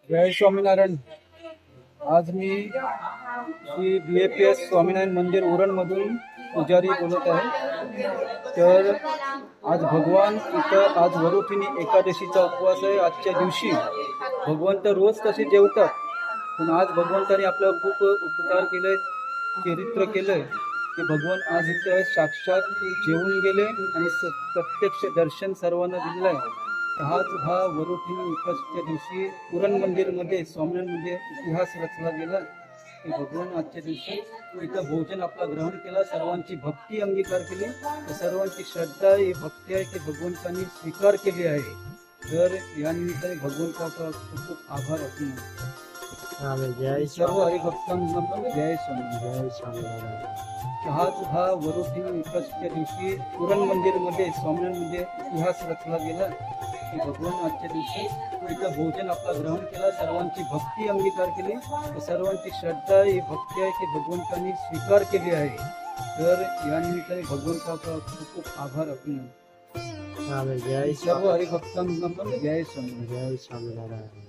जय स्वामीनारायण. आज मी श्री BAPS स्वामीनारायण मंदिर उरणमधून पुजारी बोलत आहे. तर आज भगवान इथं आज वरुठिनी एकादशीचा उपवास आहे. आजच्या दिवशी भगवंत रोज कसे जेवतात, पण आज भगवंताने आपलं खूप उपकार केले, चरित्र केलंय की भगवान आज इथं साक्षात जेवून गेले आणि प्रत्यक्ष दर्शन सर्वांना दिलंय. हाच हा वरुठिनी एकादशीच्या दिवशी उरण मंदिरमध्ये स्वामीनारायणमध्ये इतिहास रचला गेला की भगवान आजच्या दिवशी इथं भोजन आपला ग्रहण केला, सर्वांची भक्ती अंगीकार केली, सर्वांची श्रद्धा ही भक्ती आहे की भगवंतांनी स्वीकार केली आहे. तर या निमित्ताने भगवंताचा खूप खूप आभार असतो. सर्व हरिभक्तांना पण जय स्वामी. जय स्वामीनारायण. हाच हा वरुठिनी एकादशीच्या दिवशी उरण मंदिरमध्ये स्वामीनारायणमध्ये इतिहास रचला गेला की भगवान आजच्या दिवशी इथं भोजन आपला ग्रहण केला, सर्वांची भक्ती अंगीकार केली, सर्वांची श्रद्धा ही भक्ती आहे की भगवंतांनी स्वीकार केली आहे. तर या निमित्ताने भगवंताचा खूप खूप आभार आपण जय सर्व हरिभक्तांना पण जय स्वामी. जय स्वामीनारायण.